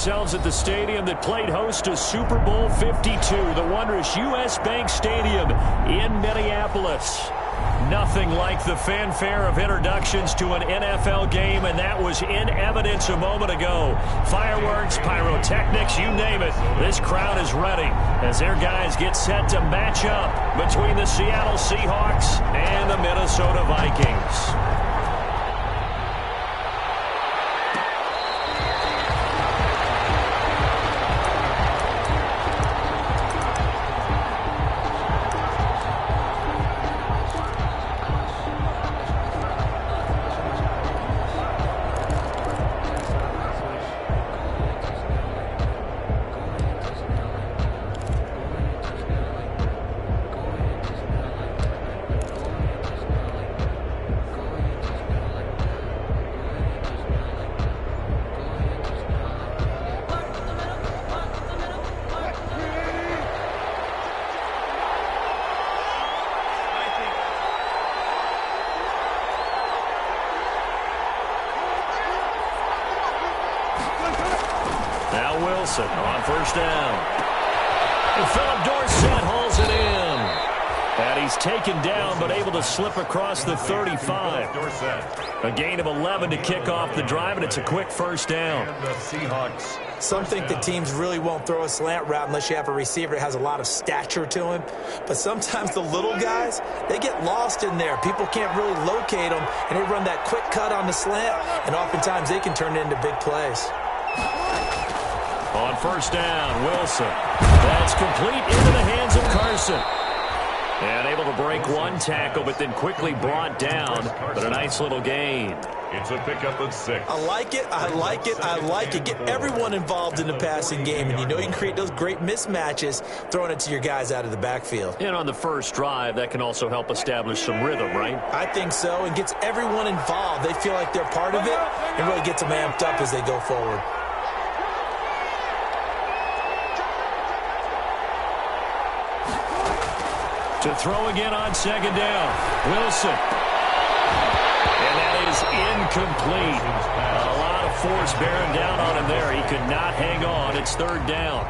ourselves at the stadium that played host to Super Bowl 52, the wondrous U.S. Bank Stadium in Minneapolis. Nothing like the fanfare of introductions to an NFL game, and that was in evidence a moment ago. Fireworks, pyrotechnics, you name it. This crowd is ready as their guys get set to match up between the Seattle Seahawks and the Minnesota Vikings. Wilson on first down. And Philip Dorsett hauls it in. And he's taken down but able to slip across the 35. A gain of 11 to kick off the drive, and it's a quick first down. Some think the teams really won't throw a slant route unless you have a receiver that has a lot of stature to him. But sometimes the little guys, they get lost in there. People can't really locate them, and they run that quick cut on the slant, and oftentimes they can turn it into big plays. On first down, Wilson. That's complete into the hands of Carson. And able to break one tackle, but then quickly brought down. But a nice little gain. It's a pickup of 6. I like it, I like it, I like it. Get everyone involved in the passing game, and you know you can create those great mismatches throwing it to your guys out of the backfield. And on the first drive, that can also help establish some rhythm, right? I think so, and gets everyone involved. They feel like they're part of it, and really gets them amped up as they go forward. To throw again on second down, Wilson. And that is incomplete. A lot of force bearing down on him there. He could not hang on. It's third down.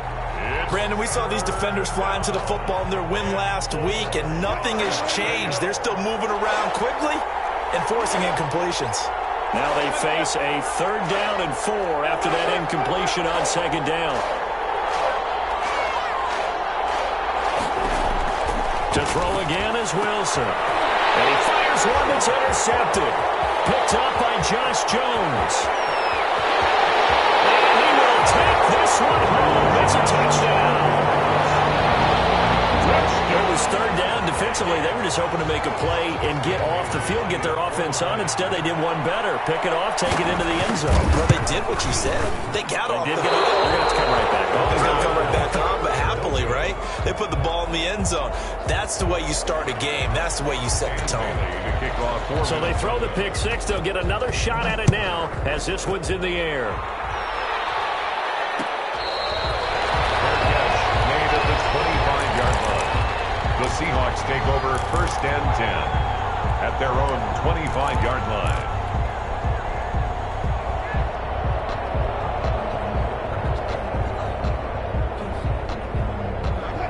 Brandon, we saw these defenders flying to the football in their win last week, and nothing has changed. They're still moving around quickly and forcing incompletions. Now they face a third down and 4 after that incompletion on second down. To throw again is Wilson. And he fires one that's intercepted. Picked up by Josh Jones. And he will take this one home. It's a touchdown. It was third down. Defensively, they were just hoping to make a play and get off the field, get their offense on. Instead, they did one better. Pick it off, take it into the end zone. Well, they did what you said. They got off the field. They're going to have to come right back on. They're going to come right back on, but happily, right? They put the ball in the end zone. That's the way you start a game. That's the way you set the tone. So they throw the pick six. They'll get another shot at it now as this one's in the air. Made at the 25-yard line. The Seahawks take over first and 10 at their own 25-yard line.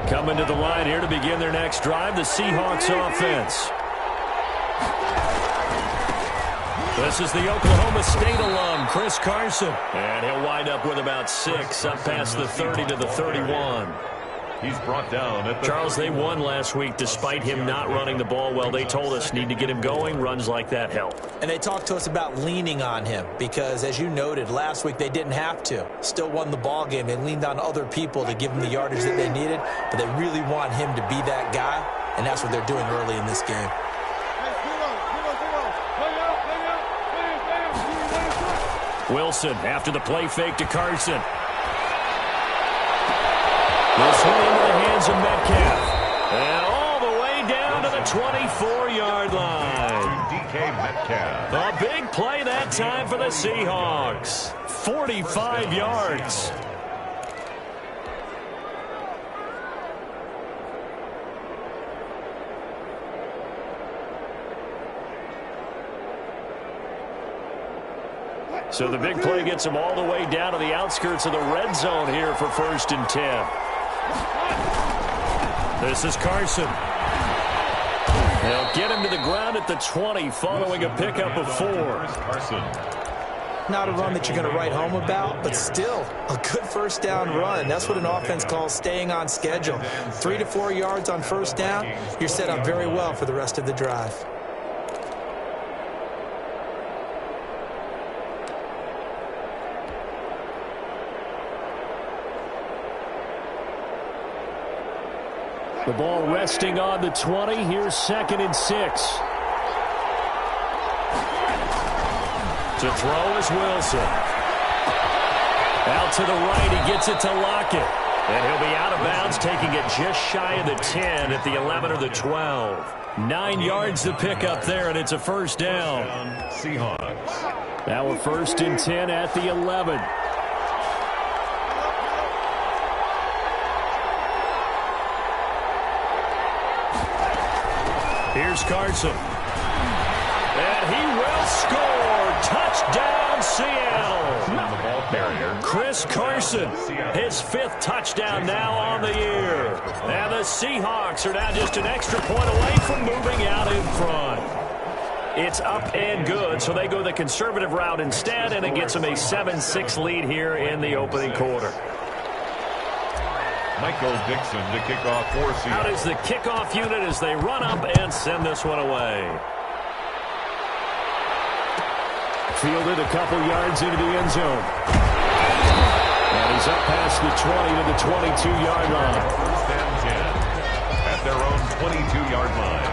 Coming to the line here to begin their next drive, the Seahawks offense. This is the Oklahoma State alum, Chris Carson. And he'll wind up with about 6 up past the 30 to the 31. He's brought down at the Charles, they won last week despite him not running the ball well. They told us need to get him going. Runs like that help. And they talked to us about leaning on him because, as you noted, last week they didn't have to. Still won the ball game. They leaned on other people to give them the yardage that they needed, but they really want him to be that guy, and that's what they're doing early in this game. Wilson after the play fake to Carson. This one into the hands of Metcalf. And all the way down to the 24-yard line. DK Metcalf. A big play that time for the Seahawks. 45 yards. So the big play gets them all the way down to the outskirts of the red zone here for 1st and 10. This is Carson. They'll get him to the ground at the 20 following a pickup of 4. Not a run that you're going to write home about, but still a good first down run. That's what an offense calls staying on schedule. 3 to 4 yards on first down, you're set up very well for the rest of the drive. The ball resting on the 20. Here's 2nd and 6. To throw is Wilson. Out to the right, he gets it to Lockett. And he'll be out of bounds, taking it just shy of the 10 at the 11 or the 12. 9 yards to pick up there, and it's a first down. Seahawks. Now a 1st and 10 at the 11. Here's Carson. And he will score. Touchdown, Seattle. The ball carrier. Chris Carson, his 5th touchdown now on the year. And the Seahawks are now just an extra point away from moving out in front. It's up and good, so they go the conservative route instead, and it gets them a 7-6 lead here in the opening quarter. Michael Dixon to kick off for Seattle. Out is the kickoff unit as they run up and send this one away. Fielded a couple yards into the end zone. And he's up past the 20 to the 22-yard line. 1st and 10 at their own 22-yard line.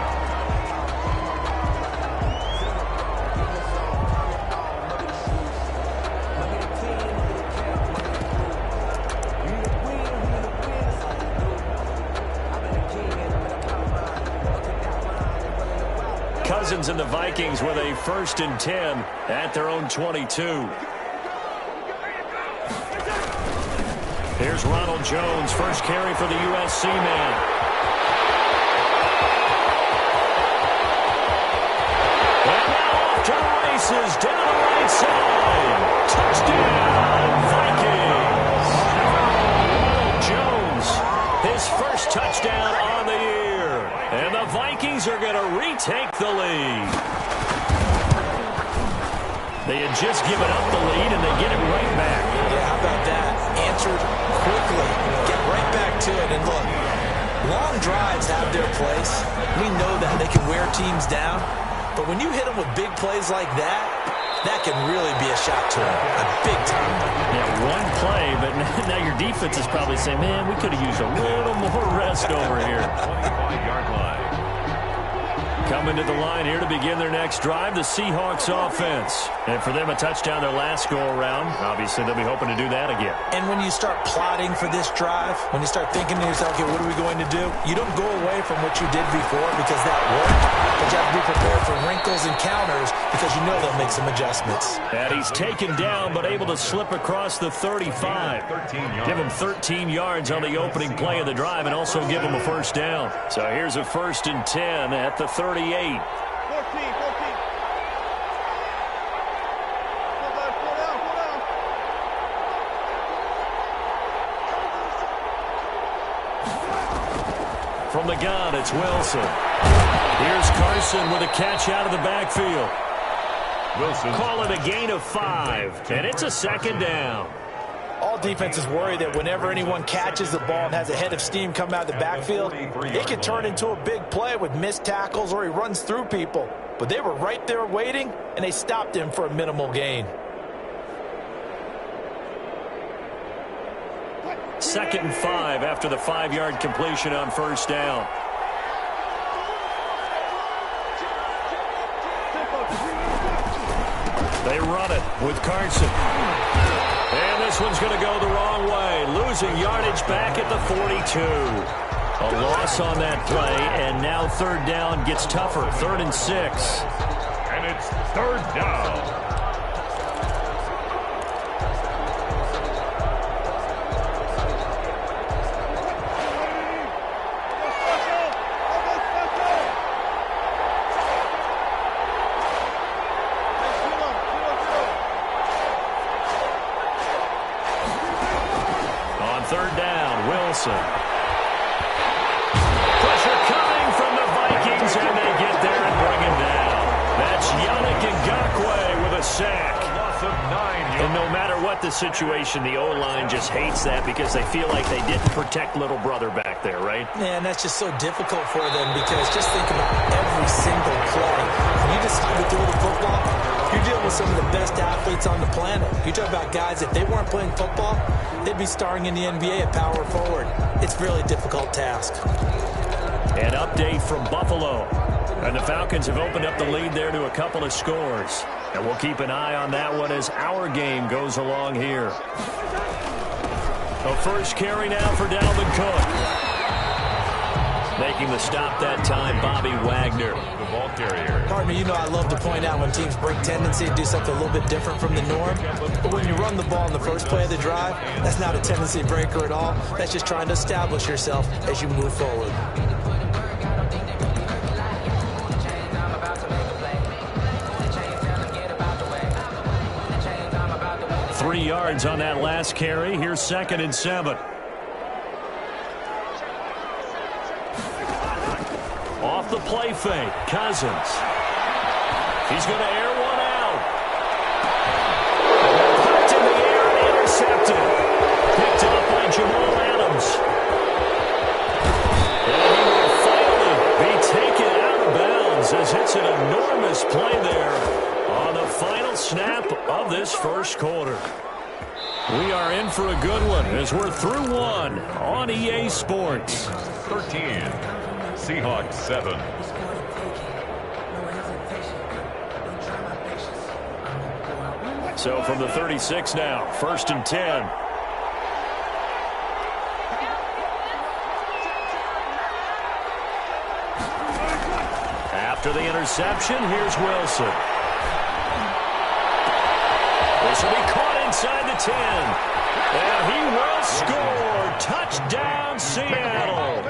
Cousins and the Vikings with a 1st and 10 at their own 22. Here's Ronald Jones, first carry for the USC man. And now off to the races, down the right side. Touchdown, Vikings. Ronald Jones, his first touchdown on the year. And the Vikings are going to retake the lead. They had just given up the lead, and they get it right back. Yeah, how about that? Answered quickly. Get right back to it. And look, long drives have their place. We know that. They can wear teams down. But when you hit them with big plays like that, that can really be a shot to them. A big time. Yeah, one play, but now your defense is probably saying, man, we could have used a little more rest over here. 25-yard line. Coming to the line here to begin their next drive, the Seahawks offense. And for them, a touchdown their last go-around. Obviously, they'll be hoping to do that again. And when you start plotting for this drive, when you start thinking to yourself, okay, what are we going to do? You don't go away from what you did before because that worked. But you have to be prepared for wrinkles and counters because you know they'll make some adjustments. And he's taken down but able to slip across the 35. Give him 13 yards on the opening play of the drive and also give him a first down. So here's a 1st and 10 at the 38. 14. From the gun, it's Wilson. Here's Carson with a catch out of the backfield. Wilson. Call it a gain of 5, and it's a 2nd down. All defenses worry that whenever anyone catches the ball and has a head of steam come out of the backfield, it can turn into a big play with missed tackles or he runs through people. But they were right there waiting, and they stopped him for a minimal gain. 2nd and 5 after the 5-yard completion on first down. They run it with Carson. And this one's going to go the wrong way. Losing yardage back at the 42. A loss on that play, and now 3rd down gets tougher. 3rd and 6. And it's 3rd down. Wilson. Pressure coming from the Vikings, and they get there and bring him down. That's Yannick Ngakoue with a sack. Loss of 9. And no matter what the situation, the O-line just hates that because they feel like they didn't protect little brother back there, right? Man, that's just so difficult for them because just think about every single play. When you decide to throw the football, you're dealing with some of the best athletes on the planet. You talk about guys, if they weren't playing football, they'd be starring in the NBA at power forward. It's a really difficult task. An update from Buffalo. And the Falcons have opened up the lead there to a couple of scores. And we'll keep an eye on that one as our game goes along here. The first carry now for Dalvin Cook. Making the stop that time, Bobby Wagner. The ball carrier. Partner, you know I love to point out when teams break tendency to do something a little bit different from the norm. But when you run the ball in the first play of the drive, that's not a tendency breaker at all. That's just trying to establish yourself as you move forward. 3 yards on that last carry. Here's 2nd and 7. Off the play fake, Cousins. He's going to air one out. Hooked in the air and intercepted. Picked up by Jamal Adams. And he will finally be taken out of bounds as it's an enormous play there on the final snap of this first quarter. We are in for a good one as we're through one on EA Sports. 13. Seahawks 7. So from the 36 now, 1st and 10. After the interception, here's Wilson. This will be caught inside the 10. And he will score. Touchdown, Seattle.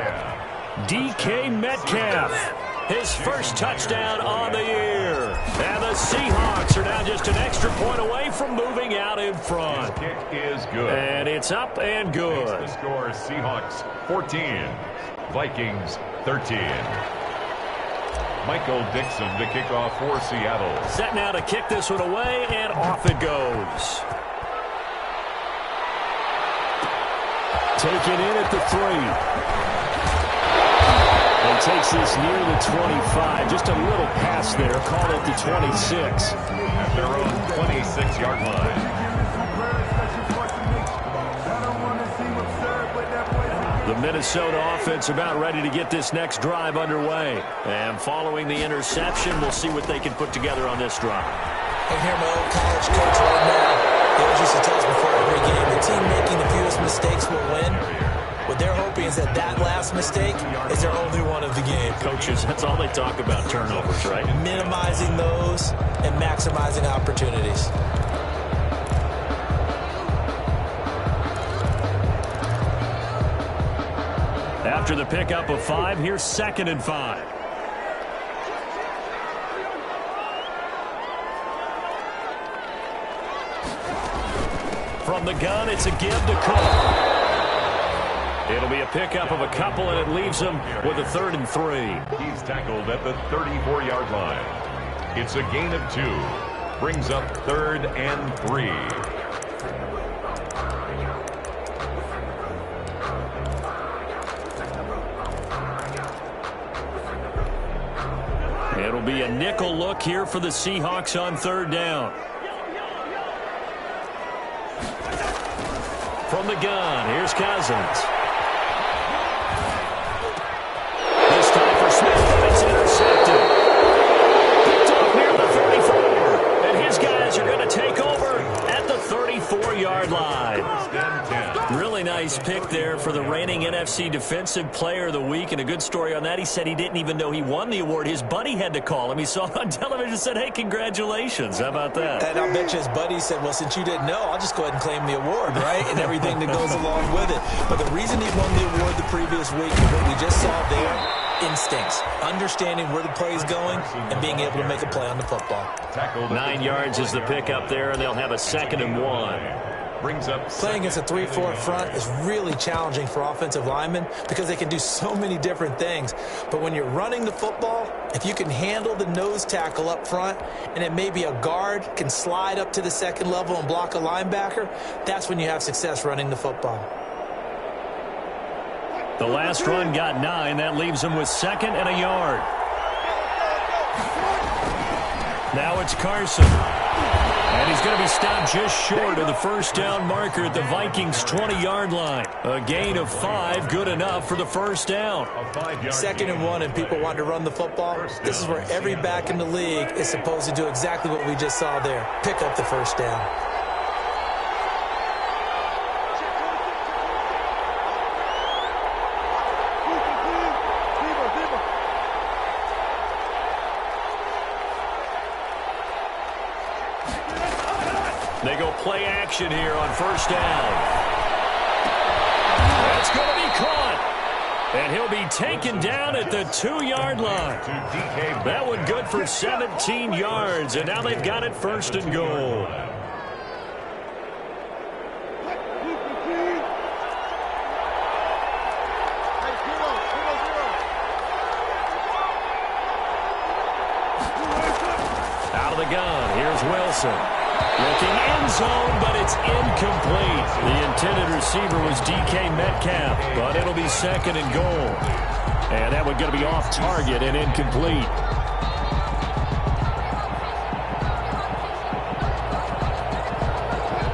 DK Metcalf, his first touchdown on the year. And the Seahawks are now just an extra point away from moving out in front. His kick is good. And it's up and good. The score, Seahawks 14, Vikings 13. Michael Dixon to kick off for Seattle. Set now to kick this one away, and off it goes. Taken in at the 3. And takes this near the 25. Just a little pass there. Called it the 26. At their own 26-yard line. The Minnesota offense about ready to get this next drive underway. And following the interception, we'll see what they can put together on this drive. I hear my old college coach right now. He always used to tell us before every game, the team making the fewest mistakes will win. What they're hoping is that last mistake is their only one of the game. Coaches, that's all they talk about, turnovers, right? Minimizing those and maximizing opportunities. After the pickup of 5, here's 2nd and 5. From the gun, it's a give to Cook. It'll be a pickup of a couple, and it leaves him with a 3rd and 3. He's tackled at the 34-yard line. It's a gain of 2. Brings up 3rd and 3. It'll be a nickel look here for the Seahawks on 3rd down. From the gun, here's Cousins. This time for Smith, but it's intercepted. Picked up near the 34. And his guys are going to take over at the 34-yard line. Really nice pick there for the reigning NFC Defensive Player of the Week, and a good story on that. He said he didn't even know he won the award. His buddy had to call him. He saw it on television and said, hey, congratulations. How about that? And I'll bet you his buddy said, well, since you didn't know, I'll just go ahead and claim the award, right? And everything that goes along with it. But the reason he won the award the previous week is what we just saw there, instincts, understanding where the play is going and being able to make a play on the football. 9 yards is the pickup there, and they'll have a 2nd and 1. brings up playing against a 3-4 front is really challenging for offensive linemen because they can do so many different things. But when you're running the football, if you can handle the nose tackle up front and then maybe a guard can slide up to the second level and block a linebacker, that's when you have success running the football. The last run got 9. That leaves him with 2nd and a yard. Now it's Carson. And he's going to be stopped just short of the first down marker at the Vikings' 20-yard line. A gain of 5, good enough for the first down. 2nd and 1, and people want to run the football. This is where every back in the league is supposed to do exactly what we just saw there. Pick up the first down. They go play action here on first down. That's going to be caught. And he'll be taken down at the 2-yard line. That one good for 17 yards. And now they've got it 1st and goal. Out of the gun. Here's Wilson. Looking end zone, but it's incomplete. The intended receiver was DK Metcalf, but it'll be 2nd and goal. And that one's going to be off target and incomplete.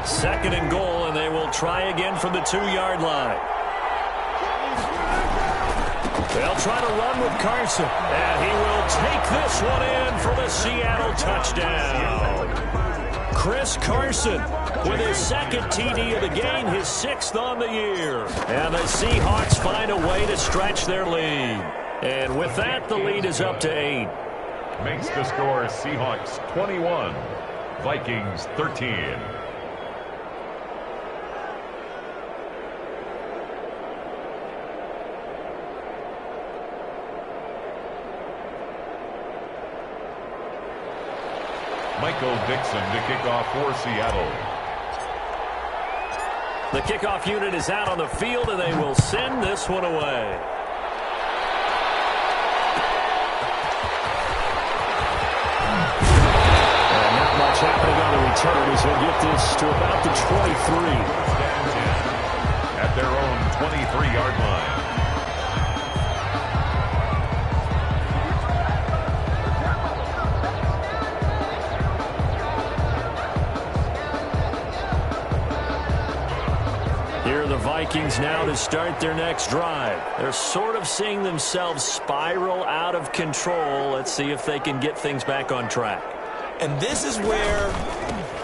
Second and goal, and they will try again from the 2-yard line. They'll try to run with Carson, and he will take this one in for the Seattle touchdown. Chris Carson with his 2nd TD of the game, his 6th on the year. And the Seahawks find a way to stretch their lead. And with that, the lead is up to 8. Makes the score Seahawks 21, Vikings 13. Michael Dixon to kick off for Seattle. The kickoff unit is out on the field, and they will send this one away. And not much happening on the return as he'll get this to about the 23. At their own 23-yard line. Here are the Vikings now to start their next drive. They're sort of seeing themselves spiral out of control. Let's see if they can get things back on track. And this is where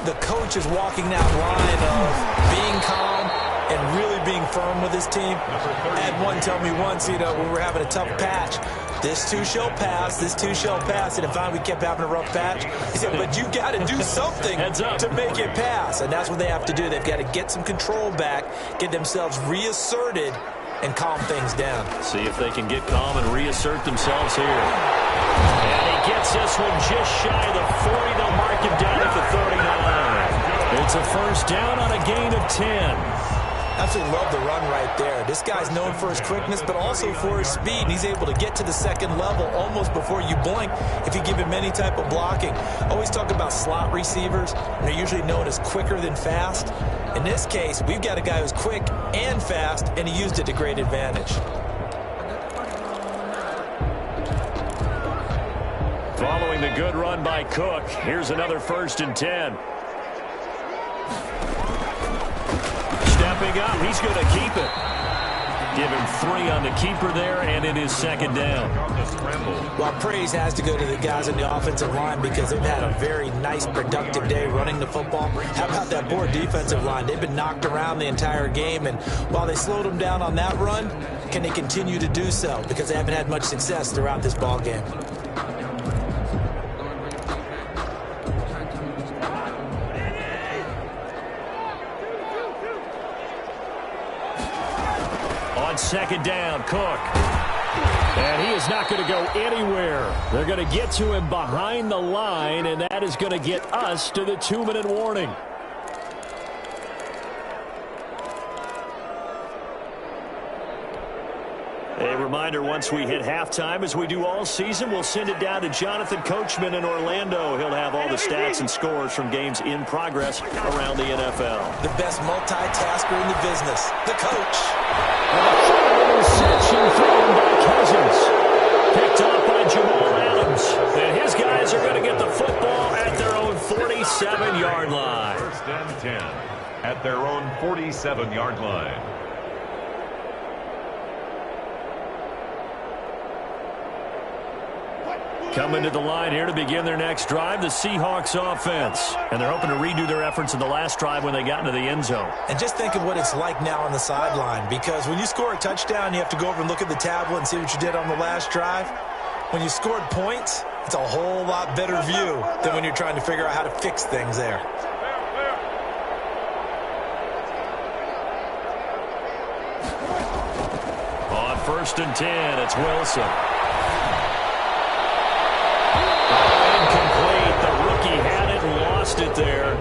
the coach is walking that line of being calm and really being firm with his team. I had one tell me once, when we were having a tough patch, this too shall pass, this too shall pass. And finally we kept having a rough patch. He said, but you got to do something to make it pass. And that's what they have to do. They've got to get some control back, get themselves reasserted, and calm things down. See if they can get calm and reassert themselves here. And he gets this one just shy of the 40. They'll mark him down at the 39. It's a first down on a gain of 10. Absolutely love the run right there. This guy's known for his quickness, but also for his speed. And he's able to get to the second level almost before you blink if you give him any type of blocking. Always talk about slot receivers, and they're usually known as quicker than fast. In this case, we've got a guy who's quick and fast, and he used it to great advantage. Following the good run by Cook, here's another 1st and 10. Stepping up, he's going to keep it. Give him 3 on the keeper there, and it is 2nd down. Well, praise has to go to the guys in the offensive line because they've had a very nice, productive day running the football. How about that poor defensive line? They've been knocked around the entire game, and while they slowed them down on that run, can they continue to do so? Because they haven't had much success throughout this ball game. On 2nd down, Cook. And he is not going to go anywhere. They're going to get to him behind the line, and that is going to get us to the 2-minute warning. A reminder, once we hit halftime, as we do all season, we'll send it down to Jonathan Coachman in Orlando. He'll have all the stats and scores from games in progress around the NFL. The best multitasker in the business, the coach. Interception thrown by Cousins. Picked up by Jamal Adams. And his guys are going to get the football at their own 47-yard line. First and 10 at their own 47-yard line. Coming to the line here to begin their next drive, the Seahawks offense. And they're hoping to redo their efforts in the last drive when they got into the end zone. And just think of what it's like now on the sideline, because when you score a touchdown, you have to go over and look at the tablet and see what you did on the last drive. When you scored points, it's a whole lot better view than when you're trying to figure out how to fix things there. On 1st and 10, it's Wilson. Incomplete. The rookie had it and lost it there.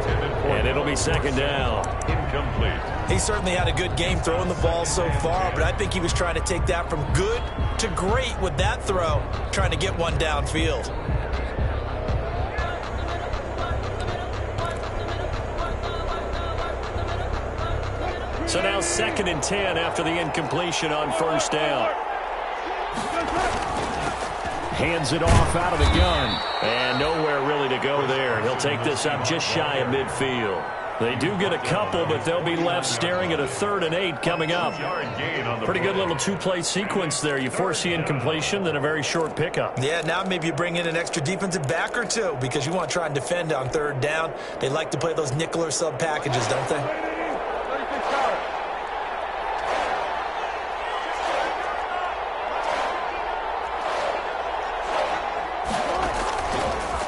And it'll be second down. Incomplete. He certainly had a good game throwing the ball so far, but I think he was trying to take that from good to great with that throw, trying to get one downfield. So now 2nd and 10 after the incompletion on 1st down. Hands it off out of the gun. And nowhere really to go there. He'll take this up just shy of midfield. They do get a couple, but they'll be left staring at a 3rd and 8 coming up. Pretty good little two-play sequence there. You force the incompletion, then a very short pickup. Yeah, now maybe you bring in an extra defensive back or two because you want to try and defend on 3rd down. They like to play those nickel or sub packages, don't they?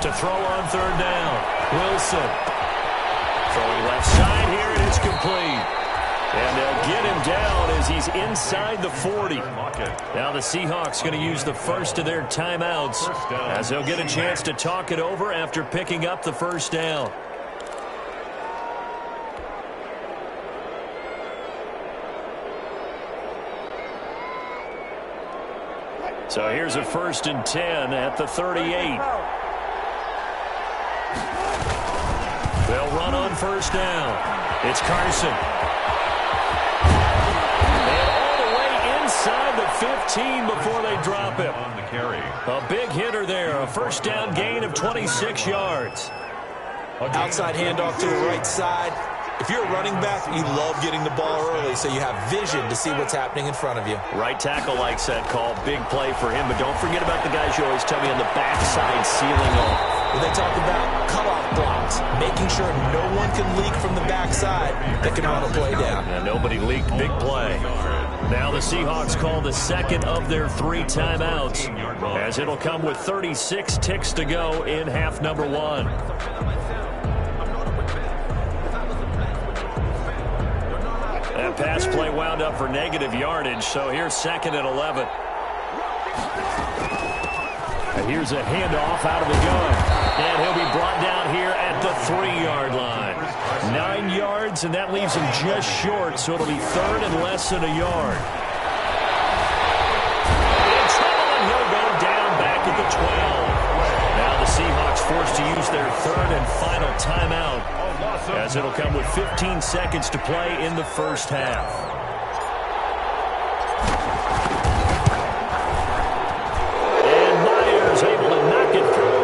To throw on 3rd down, Wilson. Throwing left side here, and it's complete. And they'll get him down as he's inside the 40. Now the Seahawks going to use the first of their timeouts as they'll get a chance to talk it over after picking up the 1st down. So here's a 1st and 10 at the 38. They'll run on 1st down. It's Carson. And all the way inside the 15 before they drop him. On the carry. A big hitter there. A 1st down gain of 26 yards. Outside handoff to the right side. If you're a running back, you love getting the ball early so you have vision to see what's happening in front of you. Right tackle likes that call. Big play for him. But don't forget about the guys you always tell me on the backside sealing off. When they talk about cutoff blocks, making sure no one can leak from the backside that can run a play down. And nobody leaked. Big play. Now the Seahawks call the 2nd of their 3 timeouts as it'll come with 36 ticks to go in half number 1. That pass play wound up for negative yardage, so here's 2nd and 11. And here's a handoff out of the gun. And he'll be brought down here at the 3-yard line. 9 yards, and that leaves him just short, so it'll be 3rd and less than a yard. In trouble, and he'll go down back at the 12. Now the Seahawks forced to use their 3rd and final timeout, as it'll come with 15 seconds to play in the 1st half. Able to knock it through,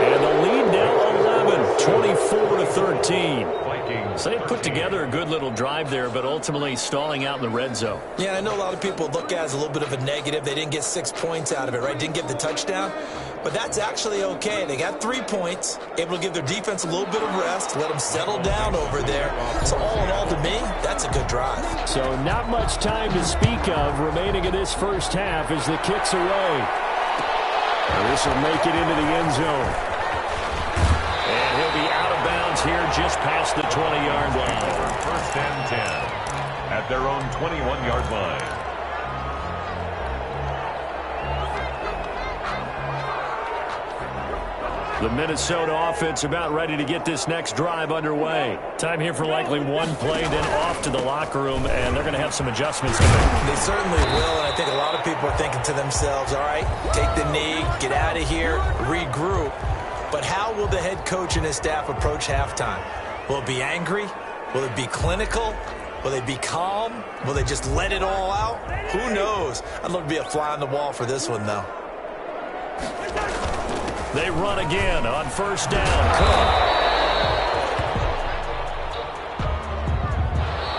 and the lead now 11, 24-13. So they put together a good little drive there, but ultimately stalling out in the red zone. Yeah, I know a lot of people look at it as a little bit of a negative. They didn't get 6 points out of it, right? Didn't get the touchdown. But that's actually okay. They got 3 points, able to give their defense a little bit of rest, let them settle down over there. So all in all, to me, that's a good drive. So not much time to speak of remaining in this 1st half as the kick's away. This will make it into the end zone. And he'll be out of bounds here just past the 20-yard line. 1st and 10 at their own 21-yard line. The Minnesota offense about ready to get this next drive underway. Time here for likely one play, then off to the locker room, and they're going to have some adjustments to make. They certainly will, and I think a lot of people are thinking to themselves, all right, take the knee, get out of here, regroup. But how will the head coach and his staff approach halftime? Will it be angry? Will it be clinical? Will they be calm? Will they just let it all out? Who knows? I'd love to be a fly on the wall for this one, though. They run again on first down. Cook.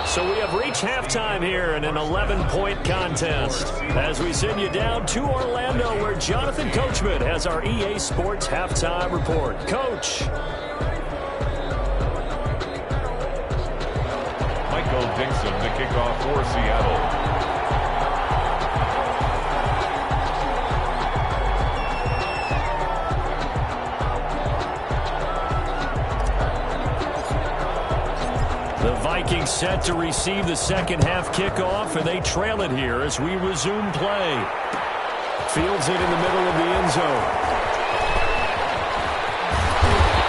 So we have reached halftime here in an 11-point contest. As we send you down to Orlando, where Jonathan Coachman has our EA Sports halftime report. Coach. Michael Dixon, the kickoff for Seattle. The Vikings set to receive the second half kickoff, and they trail it here as we resume play. Fields it in the middle of the end zone.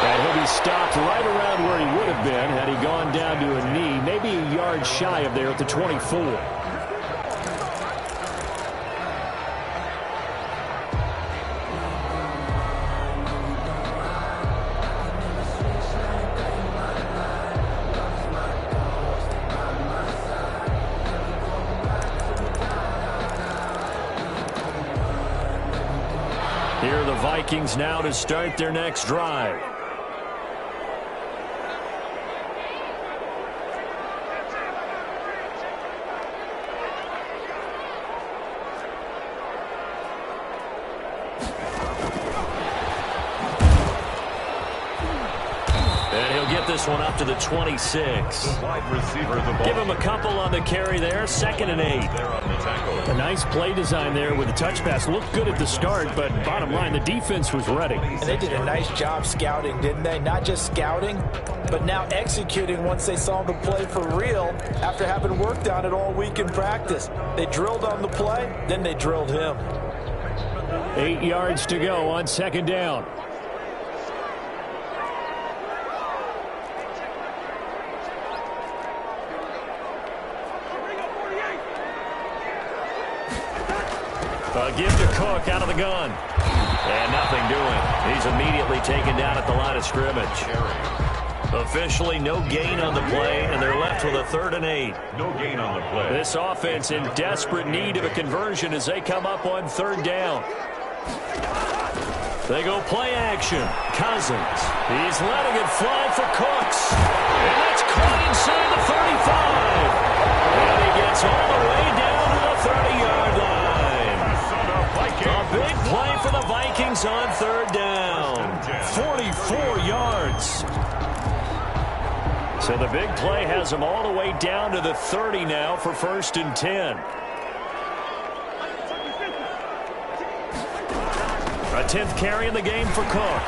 And he'll be stopped right around where he would have been had he gone down to a knee, maybe a yard shy of there at the 24. Here are the Vikings now to start their next drive. And he'll get this one up to the 26. The wide receiver, the ball. Give him a couple on the carry there. 2nd and 8. There on the tackle. A nice play design there with the touch pass. Looked good at the start, but bottom line, the defense was ready. And they did a nice job scouting, didn't they? Not just scouting, but now executing once they saw the play for real after having worked on it all week in practice. They drilled on the play, then they drilled him. 8 yards to go on 2nd down. A give to Cook out of the gun. And nothing doing. He's immediately taken down at the line of scrimmage. Officially no gain on the play, and they're left with a 3rd and 8. No gain on the play. This offense in desperate need of a conversion as they come up on 3rd down. They go play action. Cousins. He's letting it fly for Cooks. And that's caught inside the 35. And he gets all the way down to the 30-yard line. A big play for the Vikings on 3rd down. 44 yards. So the big play has them all the way down to the 30 now for 1st and 10. A 10th carry in the game for Cook.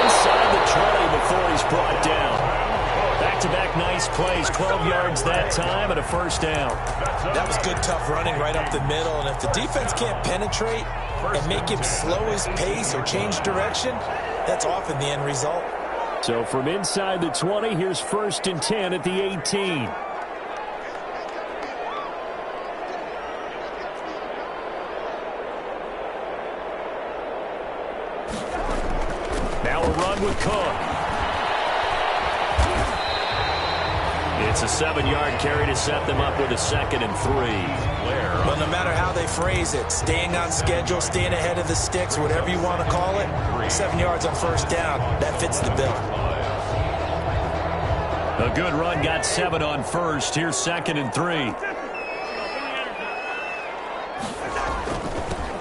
Inside the 20 before he's brought down. Back-to-back nice plays, 12 yards that time and a 1st down. That was good, tough running right up the middle. And if the defense can't penetrate and make him slow his pace or change direction, that's often the end result. So from inside the 20, here's 1st and 10 at the 18. Now a run with Cook. It's a 7-yard carry to set them up with a 2nd and 3. But no matter how they phrase it, staying on schedule, staying ahead of the sticks, whatever you want to call it, 7 yards on 1st down, that fits the bill. A good run got 7 on 1st. Here's 2nd and 3.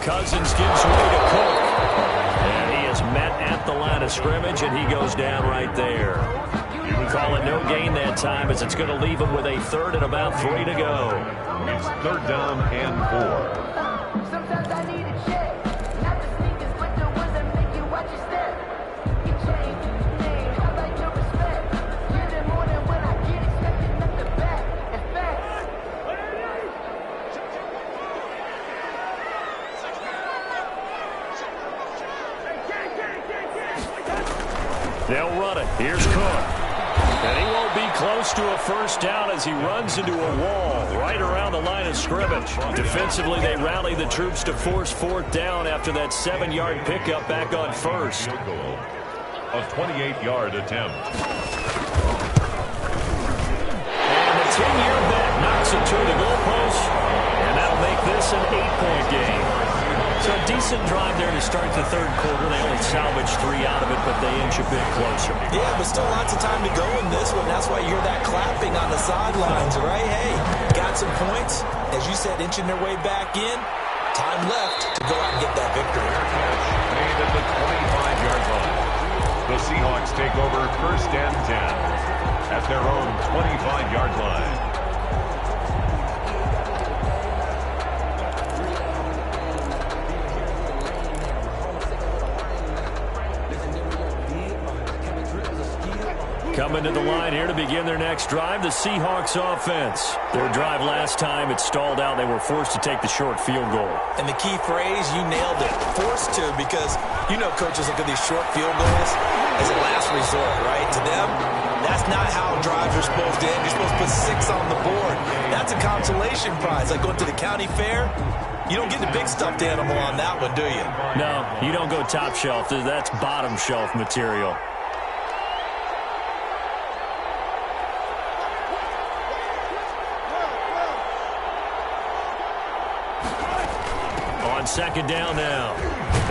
Cousins gives way to Cook. And he is met at the line of scrimmage, and he goes down right there. You would call it no gain that time, as it's going to leave him with a 3rd and about 3 to go. It's 3rd down and 4. Sometimes I need a check, not the sneakers, but the ones that make you watch your step. You change, I like your respect. Give it more than what I get, expecting nothing back. In fact, They'll run it. Here's Cook. And he won't be close to a first down as he runs into a wall right around the line of scrimmage. Defensively, they rally the troops to force fourth down after that 7-yard pickup back on first. A 28-yard attempt. And the 10-year bet knocks it to the goalpost. And that'll make this an 8-point game. So a decent drive there to start the third quarter. They only salvaged 3 out of it, but they inch a bit closer. Yeah, but still lots of time to go in this one. That's why you hear that clapping on the sidelines, right? Hey, got some points. As you said, inching their way back in. Time left to go out and get that victory. Made at the 25-yard line. The Seahawks take over first and 10 at their own 25-yard line. Coming to the line here to begin their next drive, the Seahawks offense. Their drive last time, it stalled out. They were forced to take the short field goal. And the key phrase, you nailed it. Forced to, because you know coaches look at these short field goals as a last resort, right? To them, that's not how drives are supposed to end. You're supposed to put 6 on the board. That's a consolation prize. Like going to the county fair, you don't get the big stuffed animal on that one, do you? No, you don't go top shelf. That's bottom shelf material. Second down now.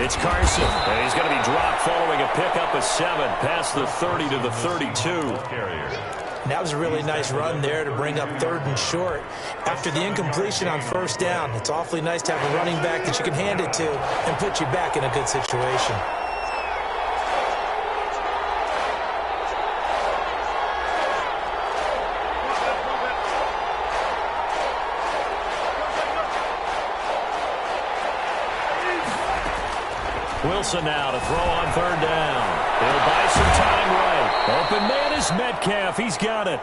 It's Carson. And he's going to be dropped following a pickup of 7 past the 30 to the 32. And that was a really nice run there to bring up 3rd and short. After the incompletion on first down, it's awfully nice to have a running back that you can hand it to and put you back in a good situation. Wilson now to throw on 3rd down. He'll buy some time right. Open man is Metcalf. He's got it.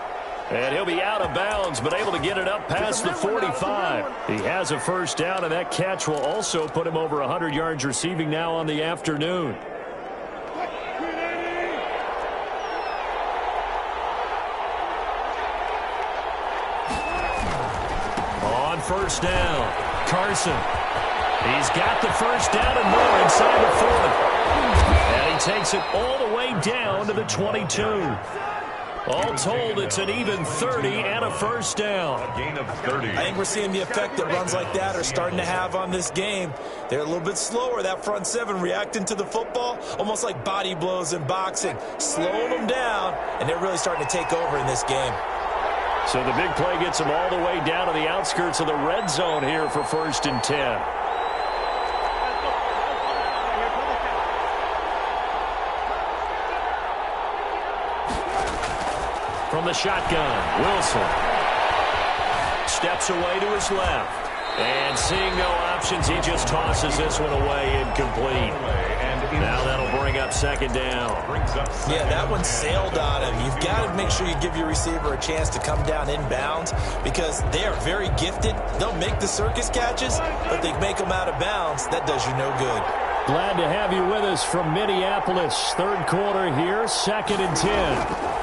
And he'll be out of bounds, but able to get it up past the 45. He has a first down, and that catch will also put him over 100 yards receiving now on the afternoon. On first down, Carson. He's got the first down and more inside the 40. And he takes it all the way down to the 22. All told, it's an even 30 and a first down. A gain of 30. I think we're seeing the effect that runs like that are starting to have on this game. They're a little bit slower, that front 7, reacting to the football, almost like body blows in boxing, slowing them down, and they're really starting to take over in this game. So the big play gets them all the way down to the outskirts of the red zone here for 1st and 10. From the shotgun, Wilson steps away to his left. And seeing no options, he just tosses this one away incomplete. Now that'll bring up 2nd down. Yeah, that one sailed on him. You've got to make sure you give your receiver a chance to come down inbounds because they are very gifted. They'll make the circus catches, but they make them out of bounds. That does you no good. Glad to have you with us from Minneapolis. 3rd quarter here, 2nd and 10.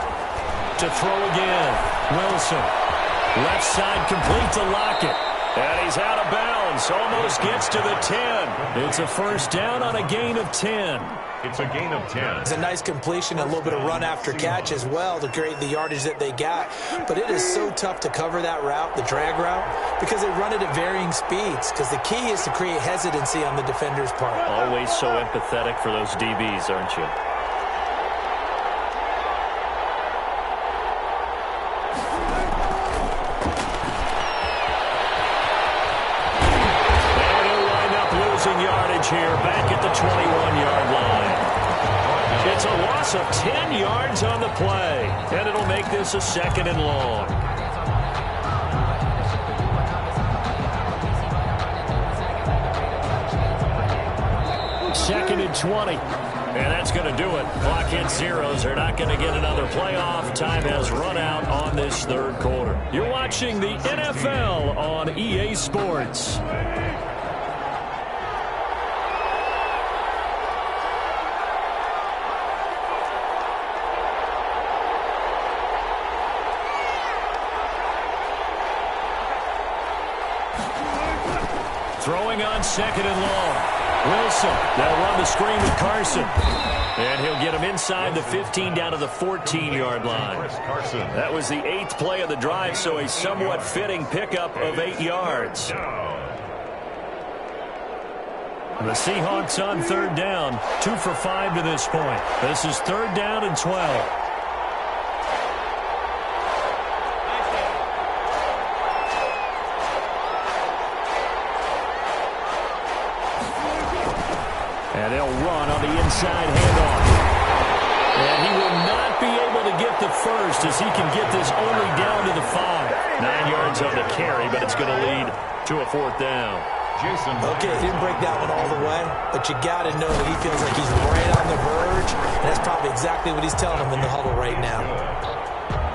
To throw again, Wilson. Left side complete to Lockett. And he's out of bounds. Almost gets to the 10. It's a first down on a gain of 10. It's a gain of 10. It's a nice completion, a little bit of run after catch as well to create the yardage that they got. But it is so tough to cover that route, the drag route, because they run it at varying speeds. Because the key is to create hesitancy on the defender's part. Always so empathetic for those DBs, aren't you? Yardage here back at the 21-yard line. It's a loss of 10 yards on the play, and it'll make this a 2nd and long. Second and 20, and that's going to do it. Clock hits zeros. They're not going to get another playoff. Time has run out on this 3rd quarter. You're watching the NFL on EA Sports. second and long. Wilson, they'll run the screen with Carson. And he'll get him inside the 15 down to the 14-yard line. That was the 8th play of the drive, so a somewhat fitting pickup of 8 yards. The Seahawks on third down, 2 for 5 to this point. This is third down and 12. And they'll run on the inside handoff. And he will not be able to get the first as he can get this only down to the 5. 9 yards on the carry, but it's going to lead to a 4th down. Okay, he didn't break that one all the way, but you got to know that he feels like he's right on the verge, and that's probably exactly what he's telling him in the huddle right now.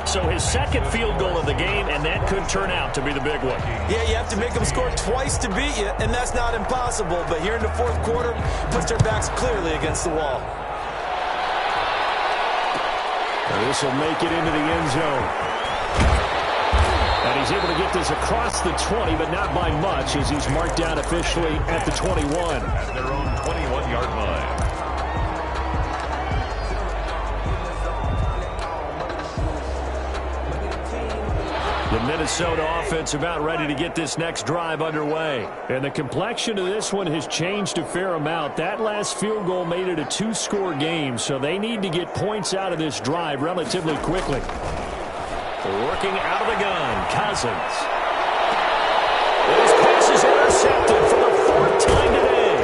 So his second field goal of the game, and that could turn out to be the big one. Yeah, you have to make them score twice to beat you, and that's not impossible. But here in the fourth quarter, puts their backs clearly against the wall. This will make it into the end zone. And he's able to get this across the 20, but not by much, as he's marked down officially at the 21. At their own 21-yard line. The Minnesota offense about ready to get this next drive underway. And the complexion of this one has changed a fair amount. That last field goal made it a 2-score game, so they need to get points out of this drive relatively quickly. Working out of the gun, Cousins. This pass is intercepted for the 4th time today.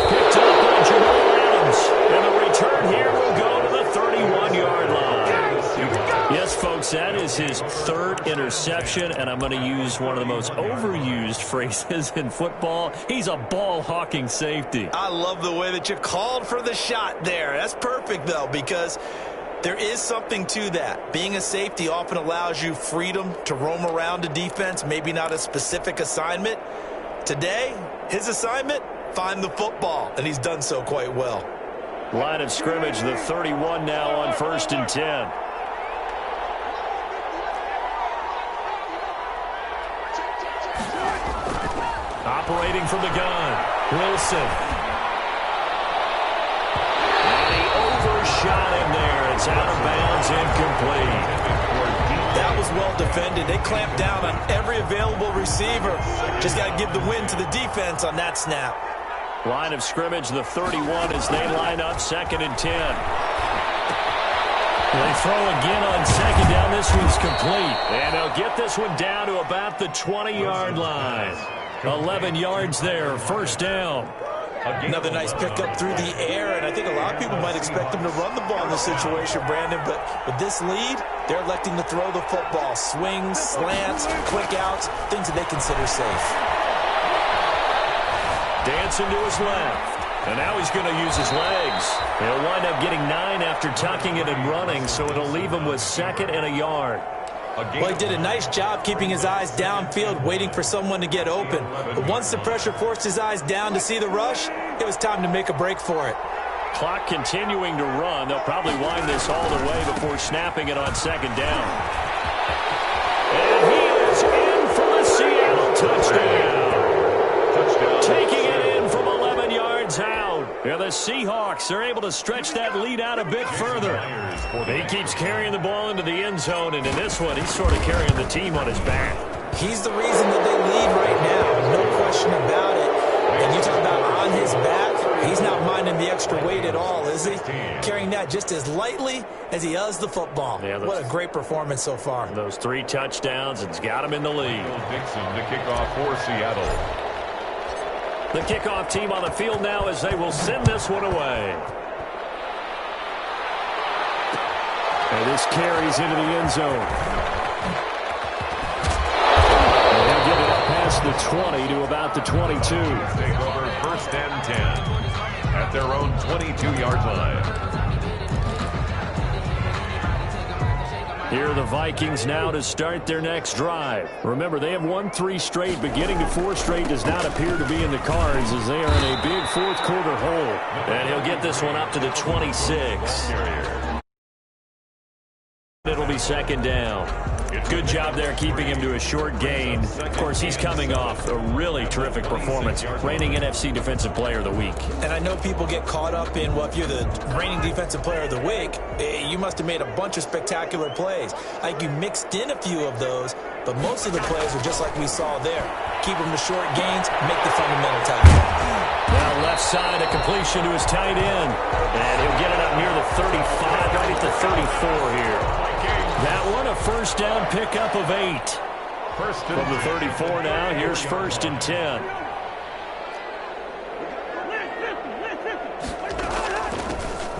Picked up by Jamal Adams. And the return here will go to the 31-yard line. Yes, folks, that is his 3rd interception, and I'm going to use one of the most overused phrases in football. He's a ball-hawking safety. I love the way that you called for the shot there. That's perfect, though, because there is something to that. Being a safety often allows you freedom to roam around a defense, maybe not a specific assignment. Today, his assignment, find the football, and he's done so quite well. Line of scrimmage, the 31 now on 1st and 10. Operating from the gun, Wilson. And he overshot him there. It's out of bounds, incomplete. That was well defended. They clamped down on every available receiver. Just got to give the win to the defense on that snap. Line of scrimmage, the 31 as they line up 2nd and 10. They throw again on 2nd down. This one's complete. And they'll get this one down to about the 20-yard line. 11 yards there, 1st down. Another nice pickup through the air, and I think a lot of people might expect them to run the ball in this situation, Brandon, but with this lead, they're electing to throw the football. Swings, slants, quick outs, things that they consider safe. Dancing to his left, and now he's going to use his legs. He'll wind up getting 9 after tucking it and running, so it'll leave him with 2nd and a yard. Well, he did a nice job keeping his eyes downfield, waiting for someone to get open. But once the pressure forced his eyes down to see the rush, it was time to make a break for it. Clock continuing to run. They'll probably wind this all the way before snapping it on 2nd down. And he is in for the Seattle touchdown. Taking it in from 11 yards out. Yeah, the Seahawks are able to stretch that lead out a bit further. He keeps carrying the ball into the end zone, and in this one, he's sort of carrying the team on his back. He's the reason that they lead right now, no question about it. And you talk about on his back, he's not minding the extra weight at all, is he? Carrying that just as lightly as he does the football. Yeah, what a great performance so far. Those 3 touchdowns, it's got him in the lead. Dixon to kick off for Seattle. The kickoff team on the field now as they will send this one away. And this carries into the end zone. And they'll get it up past the 20 to about the 22. Take over 1st and 10 at their own 22-yard line. Here are the Vikings now to start their next drive. Remember, they have won 3 straight, but getting to 4 straight does not appear to be in the cards as they are in a big 4th quarter hole. And he'll get this one up to the 26. It'll be second down. Good job there keeping him to a short gain. Of course, he's coming off a really terrific performance, reigning NFC Defensive Player of the Week. And I know people get caught up in, well, if you're the reigning Defensive Player of the Week, you must have made a bunch of spectacular plays. Like you mixed in a few of those, but most of the plays are just like we saw there. Keep them to short gains, make the fundamental tackle. Now left side, a completion to his tight end. And he'll get it up near the 35, right at the 34 here. That one, a first down pickup of 8. From the 34 now, here's first and 10.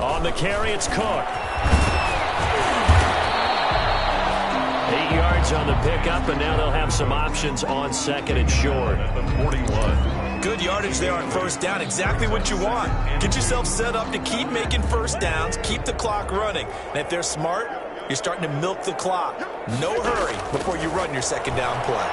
On the carry, it's Cook. 8 yards on the pickup, and now they'll have some options on second and short. At the 41. Good yardage there on first down, exactly what you want. Get yourself set up to keep making first downs, keep the clock running. And if they're smart, you're starting to milk the clock. No hurry before you run your second down play.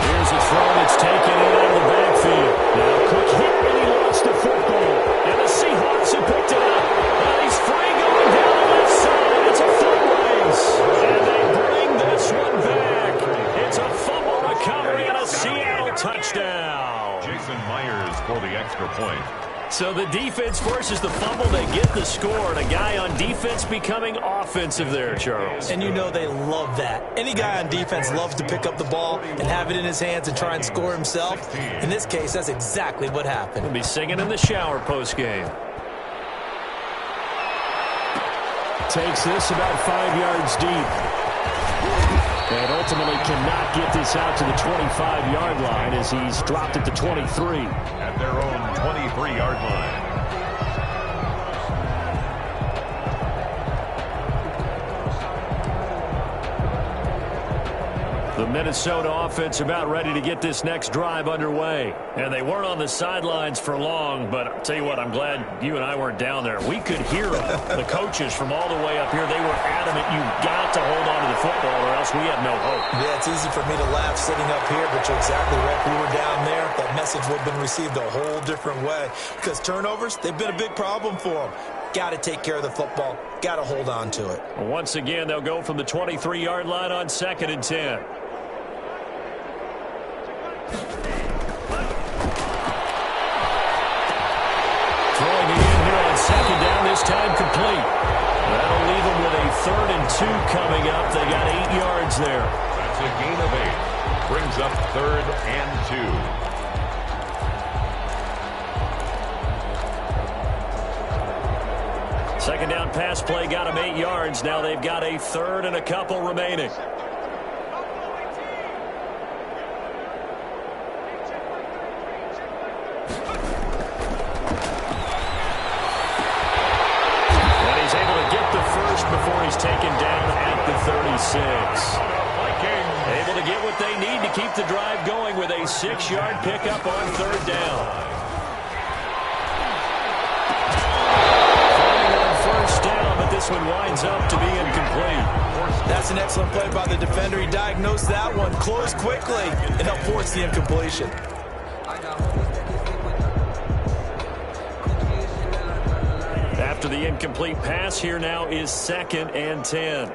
Here's a throw that's taken in out of the backfield. Now Cook hit and he lost the football. And the Seahawks have picked it up. And he's free going down the left side. It's a foot race. And they bring this one back. It's a fumble recovery and a Seattle touchdown. Jason Myers for the extra point. So the defense forces the fumble. They get the score. And a guy on defense becoming offensive there, Charles. And you know they love that. Any guy on defense loves to pick up the ball and have it in his hands and try and score himself. In this case, that's exactly what happened. He'll be singing in the shower post-game. Takes this about 5 yards deep. And ultimately cannot get this out to the 25-yard line as he's dropped at the 23. At their own 23-yard line. The Minnesota offense about ready to get this next drive underway. And they weren't on the sidelines for long, but I'll tell you what, I'm glad you and I weren't down there. We could hear them. The coaches from all the way up here, they were adamant, you've got to hold on to the football or else we have no hope. Yeah, it's easy for me to laugh sitting up here, but you're exactly right. If we were down there, that message would have been received a whole different way. Because turnovers, they've been a big problem for them. Got to take care of the football. Got to hold on to it. Once again, they'll go from the 23-yard line on second and 10. Throwing it in here on second down, this time complete. That'll leave them with a 3rd and 2 coming up. They got 8 yards there. That's a gain of 8. Brings up 3rd and 2. Second down pass play got them 8 yards. Now they've got a 3rd and a couple remaining. Before he's taken down at the 36. Able to get what they need to keep the drive going with a 6-yard pickup on 3rd down. Finally on first down, but this one winds up to be incomplete. That's an excellent play by the defender. He diagnosed that one, closed quickly, and helped force the incompletion. After the incomplete pass, here now is 2nd and 10.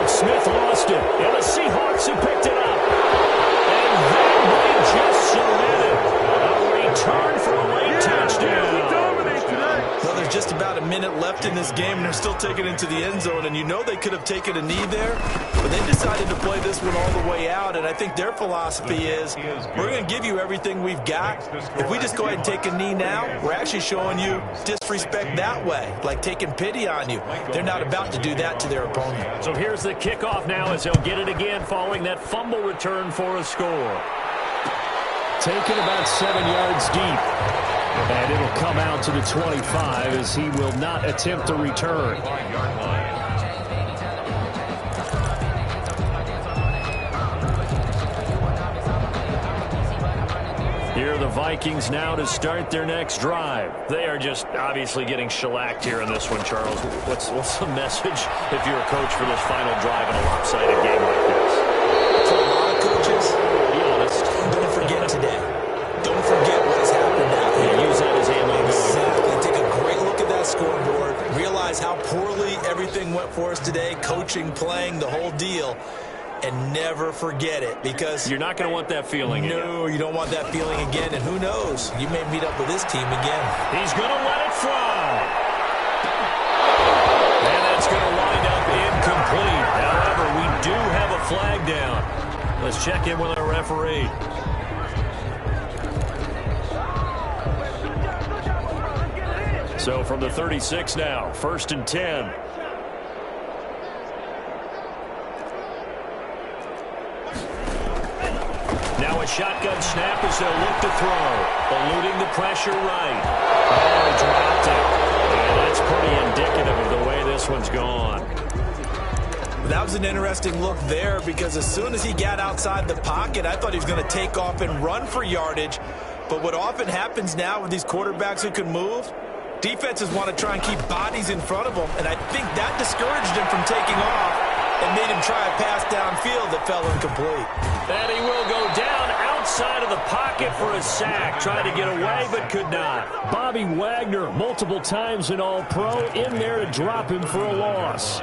Smith lost it, and the Seahawks have picked it up. And then they just submitted a return for a late touchdown. Well, there's just about a minute left in this game, and they're still taking it to the end zone. And you know they could have taken a knee there, but they decided to play this one all the way out. And I think their philosophy is, we're going to give you everything we've got. If we just go ahead and take a knee now, we're actually showing you disrespect that way, like taking pity on you. They're not about to do that to their opponent. So here's the kickoff now as he'll get it again following that fumble return for a score. Taken about 7 yards deep. And it'll come out to the 25 as he will not attempt to return. are the Vikings now to start their next drive. They are just obviously getting shellacked here in this one, Charles. What's the message if you're a coach for this final drive in a lopsided game like this? For a lot of coaches, be honest. Don't forget today. Don't forget what has happened out here. Yeah, use that as ammo. Exactly. Take a great look at that scoreboard. Realize how poorly everything went for us today. Coaching, playing, the whole deal. And never forget it, because you're not going to want that feeling again. No, you don't want that feeling again. And who knows? You may meet up with this team again. He's going to let it fly. And that's going to wind up incomplete. However, we do have a flag down. Let's check in with our referee. So from the 36 now, 1st and 10. Now a shotgun snap as they'll look to throw. Eluding the pressure right. Oh, he dropped it. And that's pretty indicative of the way this one's gone. That was an interesting look there, because as soon as he got outside the pocket, I thought he was going to take off and run for yardage. But what often happens now with these quarterbacks who can move, defenses want to try and keep bodies in front of them, and I think that discouraged him from taking off and made him try a pass downfield that fell incomplete. And he will go down outside of the pocket for a sack. Tried to get away, but could not. Bobby Wagner, multiple times an All-Pro, in there to drop him for a loss.